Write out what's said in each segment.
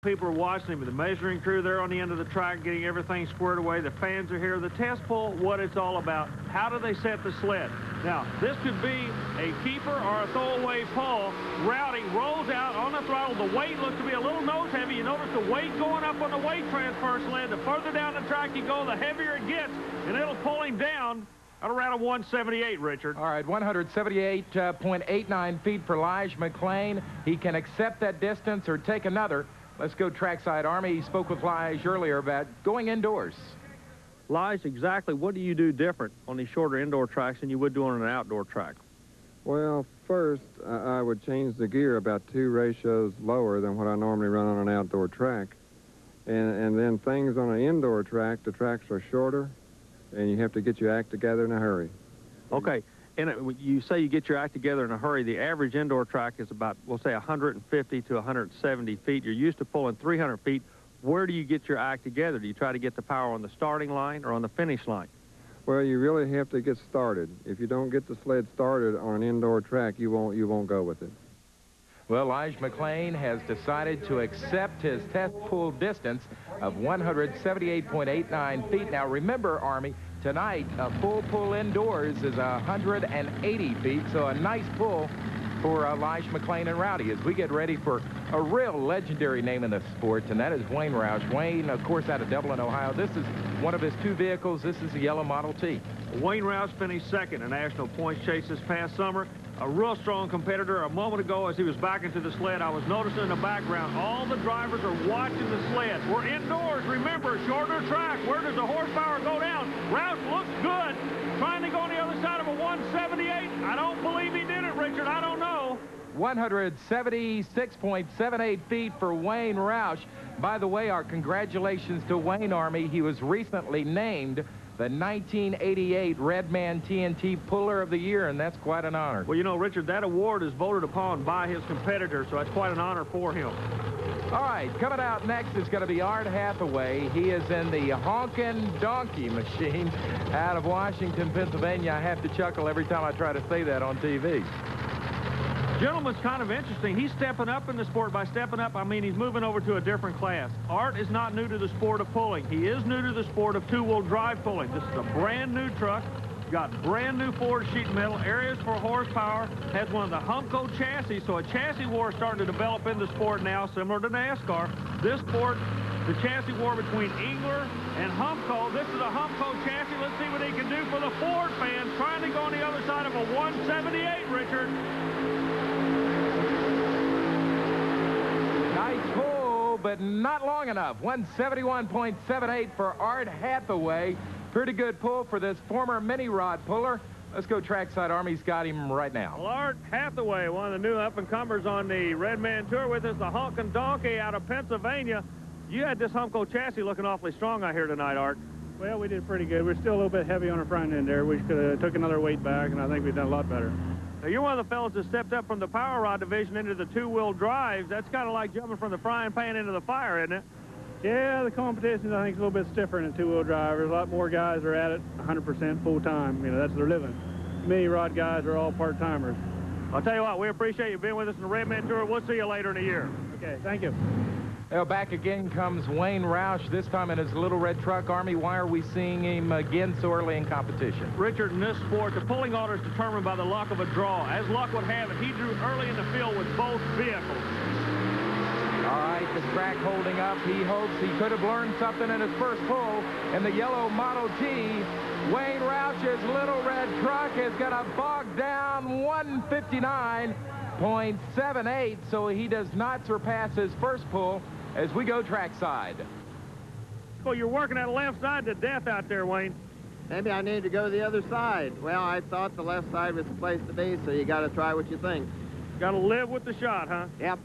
People are watching him, the measuring crew there on the end of the track getting everything squared away. The fans are here. The test pull, what it's all about. How do they set the sled? Now, this could be a keeper or a throwaway pull. Rowdy rolls out on the throttle. The weight looks to be a little nose heavy. You notice the weight going up on the weight transfer sled. The further down the track you go, the heavier it gets, and it'll pull him down at around a 178, Richard. All right, 178.89 feet for Lyons McLain. He can accept that distance or take another. Let's go trackside. Army, he spoke with Lyons earlier about going indoors. Lyons, exactly what do you do different on these shorter indoor tracks than you would do on an outdoor track? Well, first, I would change the gear about 2 ratios lower than what I normally run on an outdoor track. And then things on an indoor track, the tracks are shorter, and you have to get your act together in a hurry. Okay. And you say you get your act together in a hurry. The average indoor track is about, we'll say, 150 to 170 feet. You're used to pulling 300 feet. Where do you get your act together? Do you try to get the power on the starting line or on the finish line? Well, you really have to get started. If you don't get the sled started on an indoor track, you won't go with it. Well, Lyons McLain has decided to accept his test pull distance of 178.89 feet. Now, remember, Army, tonight, a full pull indoors is 180 feet, so a nice pull for Lyons McLain and Rowdy as we get ready for a real legendary name in the sport, and that is Wayne Roush. Wayne, of course, out of Dublin, Ohio. This is one of his 2 vehicles. This is a yellow Model T. Wayne Roush finished second in national points chase this past summer. A real strong competitor. A moment ago, as he was backing to the sled, I was noticing in the background, all the drivers are watching the sled. We're indoors. Remember, shorter track. Where does the horsepower go down? Roush looks good. Trying to go on the other side of a 178. I don't believe he did it, Richard. I don't know. 176.78 feet for Wayne Roush. By the way, our congratulations to Wayne, Army. He was recently named the 1988 Redman TNT Puller of the Year, and that's quite an honor. Well, you know, Richard, that award is voted upon by his competitor, so that's quite an honor for him. All right, coming out next is going to be Art Hathaway. He is in the Honkin' Donkey machine out of Washington, Pennsylvania. I have to chuckle every time I try to say that on TV. Gentleman's kind of interesting. He's stepping up in the sport. By stepping up, I mean he's moving over to a different class. Art is not new to the sport of pulling. He is new to the sport of 2-wheel drive pulling. This is a brand new truck. Got brand new forward sheet metal, areas for horsepower, has one of the Humco chassis, so a chassis war is starting to develop in the sport now, similar to NASCAR. This sport, the chassis war between Engler and Humco. This is a Humco chassis. Let's see what he can do for the Ford fans, trying to go on the other side of a 178, Richard. Nice pull, but not long enough. 171.78 for Art Hathaway. Pretty good pull for this former mini rod puller. Let's go trackside. Army's got him right now. Well, Art Hathaway, one of the new up-and-comers on the Redman Tour with us, the Honkin' Donkey out of Pennsylvania. You had this Humco chassis looking awfully strong out here tonight, Art. Well, we did pretty good. We're still a little bit heavy on the front end there. We could have took another weight back, and I think we've done a lot better. Now, you're one of the fellows that stepped up from the power rod division into the 2-wheel drives. That's kind of like jumping from the frying pan into the fire, isn't it? Yeah, the competition, I think, is a little bit stiffer in a 2-wheel drive. There's a lot more guys are at it 100% full-time. You know, that's their living. Mini rod guys are all part-timers. I'll tell you what, we appreciate you being with us in the Redman Tour. We'll see you later in the year. Okay, thank you. Well, back again comes Wayne Roush, this time in his little red truck. Army, why are we seeing him again so early in competition? Richard, in this sport, the pulling order is determined by the luck of a draw. As luck would have it, he drew early in the field with both vehicles. All right, the track holding up. He hopes he could have learned something in his first pull in the yellow Model T. Wayne Roush's little red truck is going to bog down 159.78, so he does not surpass his first pull as we go trackside. Well, you're working that left side to death out there, Wayne. Maybe I need to go to the other side. Well, I thought the left side was the place to be, so you got to try what you think. Got to live with the shot, huh? Yep.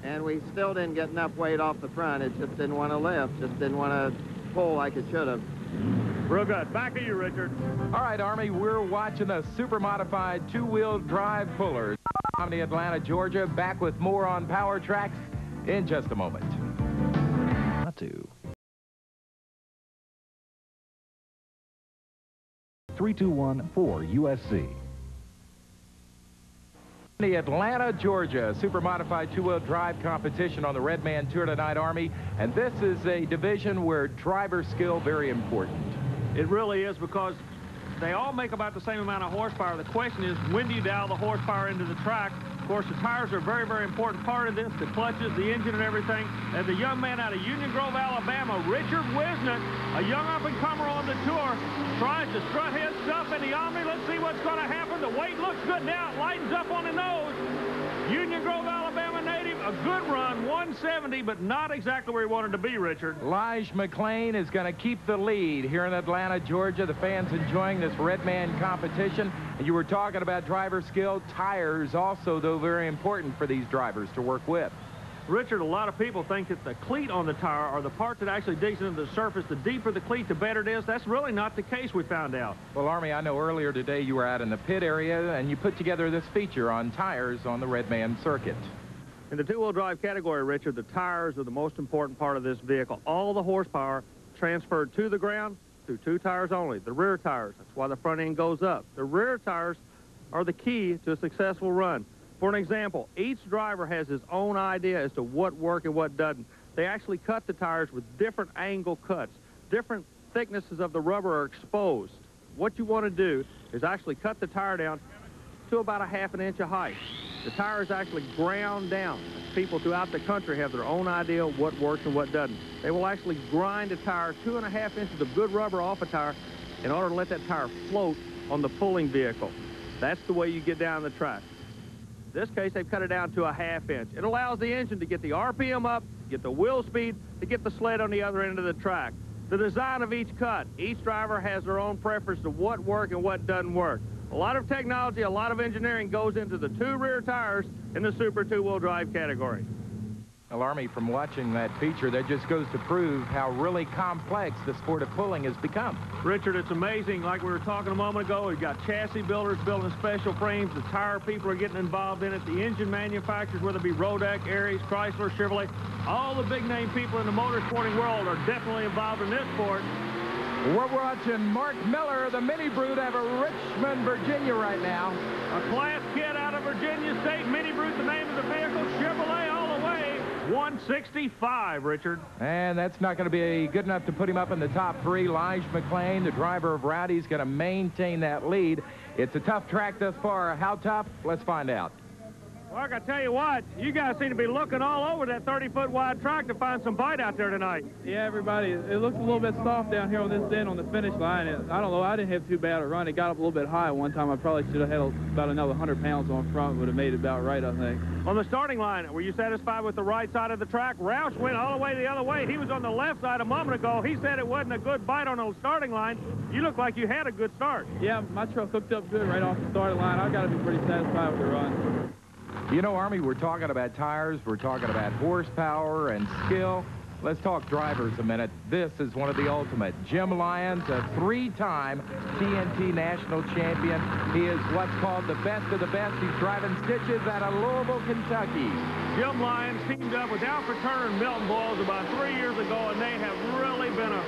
And we still didn't get enough weight off the front. It just didn't want to lift, just didn't want to pull like it should have. Real good. Back to you, Richard. All right, Army, we're watching a super modified 2-wheel drive puller. Omni, Atlanta, Georgia. Back with more on Power Tracks in just a moment. Not to. 321-4 USC. The Atlanta, Georgia super modified two-wheel drive competition on the Red Man Tour tonight, Army, and this is a division where driver skill very important. It really is, because they all make about the same amount of horsepower. The question is, when do you dial the horsepower into the track? Of course, the tires are a very, very important part of this, the clutches, the engine, and everything. And the young man out of Union Grove, Alabama, Richard Wisnant, a young up-and-comer on the tour, tries to strut his stuff in the Omni. Let's see what's going to happen. The weight looks good now. It lightens up on the nose. Union Grove, Alabama native, a good run, 170, but not exactly where he wanted to be, Richard. Lyons McLain is going to keep the lead here in Atlanta, Georgia. The fans enjoying this Red Man competition. And you were talking about driver skill. Tires also, though, very important for these drivers to work with. Richard, a lot of people think that the cleat on the tire, or the part that actually digs into the surface, the deeper the cleat, the better it is. That's really not the case, we found out. Well, Army, I know earlier today you were out in the pit area, and you put together this feature on tires on the Red Man circuit. In the two-wheel drive category, Richard, the tires are the most important part of this vehicle. All the horsepower transferred to the ground through two tires only, the rear tires. That's why the front end goes up. The rear tires are the key to a successful run. For an example, each driver has his own idea as to what works and what doesn't. They actually cut the tires with different angle cuts. Different thicknesses of the rubber are exposed. What you want to do is actually cut the tire down to about a ½ inch of height. The tire is actually ground down. People throughout the country have their own idea of what works and what doesn't. They will actually grind a tire 2½ inches of good rubber off a tire in order to let that tire float on the pulling vehicle. That's the way you get down the track. In this case, they've cut it down to a ½ inch. It allows the engine to get the RPM up, get the wheel speed, to get the sled on the other end of the track. The design of each cut, each driver has their own preference to what works and what doesn't work. A lot of technology, a lot of engineering goes into the two rear tires in the super two-wheel drive category. Well, Army, from watching that feature, that just goes to prove how really complex the sport of pulling has become. Richard, it's amazing. Like we were talking a moment ago, we've got chassis builders building special frames. The tire people are getting involved in it. The engine manufacturers, whether it be Rodeck, Aries, Chrysler, Chevrolet, all the big-name people in the motorsporting world are definitely involved in this sport. We're watching Mark Miller, the Mini Brute, out of Richmond, Virginia right now. A class kid out of Virginia State. Mini Brute, the name of the vehicle. Chevrolet all the way. 165, Richard. And that's not going to be good enough to put him up in the top three. Lyons McLain, the driver of Rowdy, is going to maintain that lead. It's a tough track thus far. How tough? Let's find out. Well, I got to tell you what, you guys seem to be looking all over that 30-foot wide track to find some bite out there tonight. Yeah, everybody, it looks a little bit soft down here on this end on the finish line. I don't know, I didn't have too bad a run. It got up a little bit high one time. I probably should have had about another 100 pounds on front. Would have made it about right, I think. On the starting line, were you satisfied with the right side of the track? Roush went all the way the other way. He was on the left side a moment ago. He said it wasn't a good bite on the starting line. You look like you had a good start. Yeah, my truck hooked up good right off the starting line. I've got to be pretty satisfied with the run. You know, Army, we're talking about tires, we're talking about horsepower and skill. Let's talk drivers a minute. This is one of the ultimate. Jim Lyons, a three-time TNT national champion. He is what's called the best of the best. He's driving stitches out of Louisville, Kentucky. Jim Lyons teamed up with Alfred Turner and Milton Boyles about 3 years ago, and they have really been a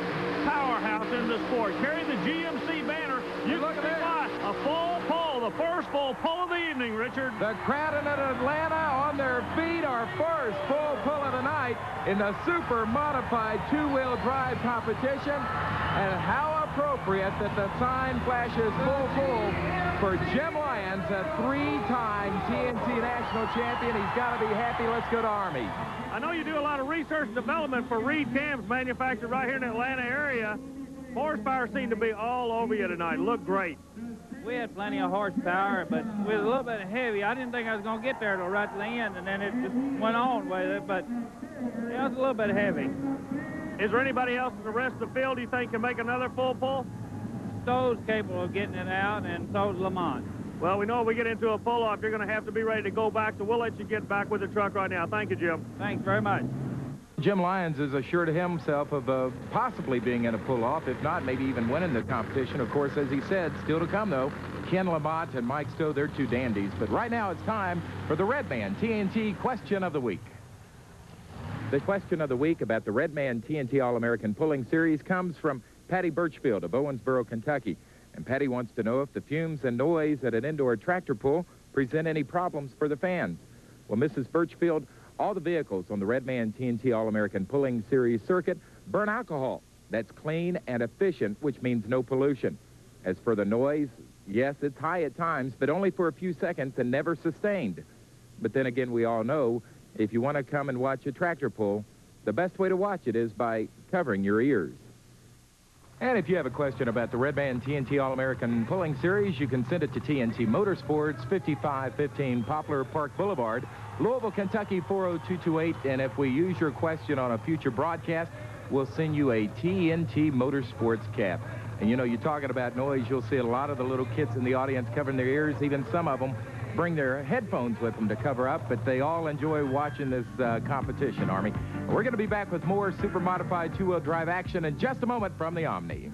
powerhouse in the sport. Carrying the GMC banner, you look at that. A full pull, the first full pull of the evening, Richard. The crowd in Atlanta on their feet, our first full pull of the night in the super modified two-wheel drive competition. And how appropriate that the sign flashes full pull for Jim Lyons, a three-time TNT national champion. He's got to be happy. Let's go to Army. I know you do a lot of research and development for Reed Cams manufactured right here in the Atlanta area. Horsepower seemed to be all over you tonight. Looked great. We had plenty of horsepower, but we was a little bit heavy. I didn't think I was going to get there till right to the end, and then it just went on with it, but it was a little bit heavy. Is there anybody else in the rest of the field you think can make another full pull? Stowe's capable of getting it out, and so's Lamont. Well, we know if we get into a pull-off, you're going to have to be ready to go back, so we'll let you get back with the truck right now. Thank you, Jim. Thanks very much. Jim Lyons is assured himself of possibly being in a pull-off, if not, maybe even winning the competition. Of course, as he said, still to come, though, Ken Lamont and Mike Stowe, they're two dandies. But right now, it's time for the Red Man TNT Question of the Week. The question of the week about the Red Man TNT All-American Pulling Series comes from Patty Birchfield of Owensboro, Kentucky. And Patty wants to know if the fumes and noise at an indoor tractor pull present any problems for the fans? Well, Mrs. Birchfield, all the vehicles on the Redman TNT All-American Pulling Series circuit burn alcohol. That's clean and efficient, which means no pollution. As for the noise, yes, it's high at times, but only for a few seconds and never sustained. But then again, we all know if you want to come and watch a tractor pull, the best way to watch it is by covering your ears. And if you have a question about the Redman TNT All-American Pulling Series, you can send it to TNT Motorsports, 5515 Poplar Park Boulevard, Louisville, Kentucky, 40228. And if we use your question on a future broadcast, we'll send you a TNT Motorsports cap. And you know, you're talking about noise, you'll see a lot of the little kids in the audience covering their ears. Even some of them bring their headphones with them to cover up, but they all enjoy watching this competition, Army. We're going to be back with more super modified two-wheel drive action in just a moment from the Omni.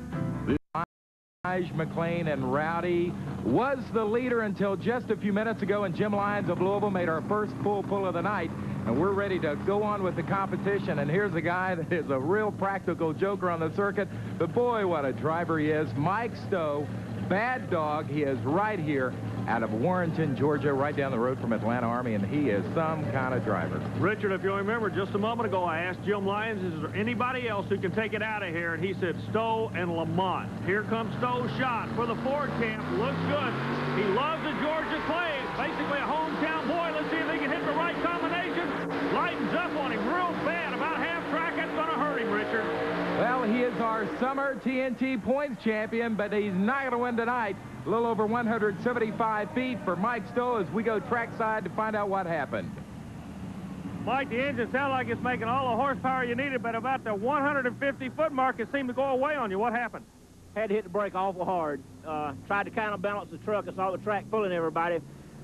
McLain and Rowdy was the leader until just a few minutes ago, and Jim Lyons of Louisville made our first full pull of the night, and we're ready to go on with the competition. And here's a guy that is a real practical joker on the circuit, but boy, what a driver he is. Mike Stowe, Bad Dog. He is right here out of Warrenton, Georgia, right down the road from Atlanta, Army, and he is some kind of driver. Richard, if you remember, just a moment ago, I asked Jim Lyons, is there anybody else who can take it out of here? And he said Stowe and Lamont. Here comes Stowe's shot for the Ford camp. Looks good. He loves the Georgia clay. Basically a hometown boy. Let's see if he can hit the right combination. Lightens up on him real bad. About half track. That's going to hurt him, Richard. Well, he is our summer TNT points champion, but he's not going to win tonight. A little over 175 feet for Mike Stowe as we go trackside to find out what happened. Mike, the engine sounds like it's making all the horsepower you needed, but about the 150-foot mark, it seemed to go away on you. What happened? Had to hit the brake awful hard. Tried to counterbalance the truck. I saw the track pulling everybody,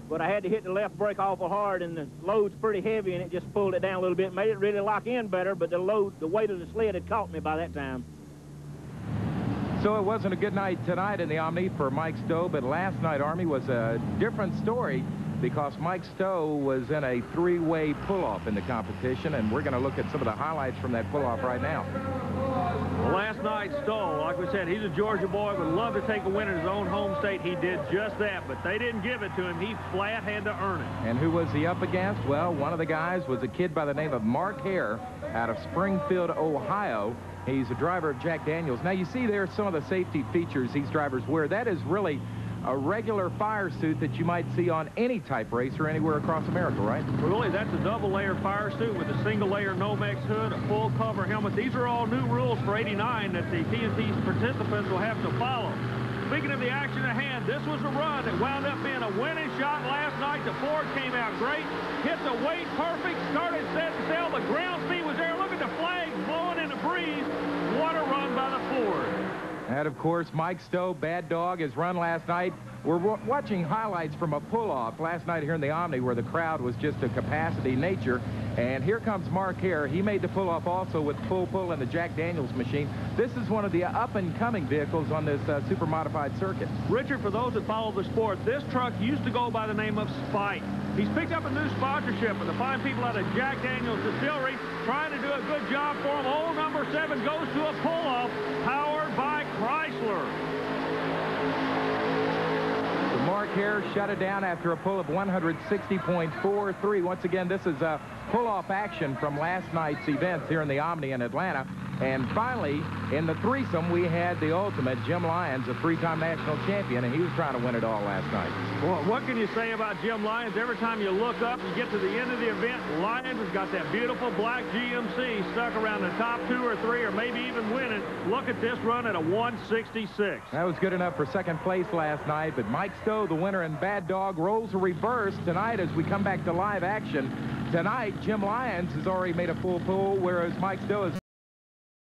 but I had to hit the left brake awful hard, and the load's pretty heavy, and it just pulled it down a little bit, made it really lock in better, but the weight of the sled had caught me by that time. So it wasn't a good night tonight in the Omni for Mike Stowe, but last night, Army, was a different story because Mike Stowe was in a three-way pull-off in the competition, and we're going to look at some of the highlights from that pull-off right now. Well, last night, Stowe, like we said, he's a Georgia boy, would love to take a win in his own home state. He did just that, but they didn't give it to him. He flat had to earn it. And who was he up against? Well, one of the guys was a kid by the name of Mark Hare out of Springfield, Ohio. He's a driver of Jack Daniels. Now, you see there some of the safety features these drivers wear. That is really a regular fire suit that you might see on any type racer anywhere across America, right? Really, that's a double-layer fire suit with a single-layer Nomex hood, a full cover helmet. These are all new rules for '89 that the TNT participants will have to follow. Speaking of the action at hand, this was a run that wound up being a winning shot last night. The Ford came out great, hit the weight perfect, started set and sail. The ground speed was there. Look at the flags blowing in the breeze. What a run by the Ford. And, of course, Mike Stowe, Bad Dog, his run last night. We're watching highlights from a pull-off last night here in the Omni where the crowd was just a capacity nature. And here comes Mark Hare. He made the pull-off also with full pull in the Jack Daniels machine. This is one of the up-and-coming vehicles on this super modified circuit. Richard, for those that follow the sport, this truck used to go by the name of Spike. He's picked up a new sponsorship with the fine people out of Jack Daniels Distillery trying to do a good job for him. Old number 7 goes to a pull-off powered by Chrysler. Mark Hare shut it down after a pull of 160.43. Once again, this is a pull-off action from last night's events here in the Omni in Atlanta. And finally, in the threesome, we had the ultimate, Jim Lyons, a 3-time national champion, and he was trying to win it all last night. Well, what can you say about Jim Lyons? Every time you look up and get to the end of the event, Lyons has got that beautiful black GMC stuck around the top 2 or 3, or maybe even winning. Look at this run at a 166. That was good enough for second place last night, but Mike Stowe, the winner, and Bad Dog rolls a reverse tonight as we come back to live action. Tonight, Jim Lyons has already made a full pull, whereas Mike Stowe is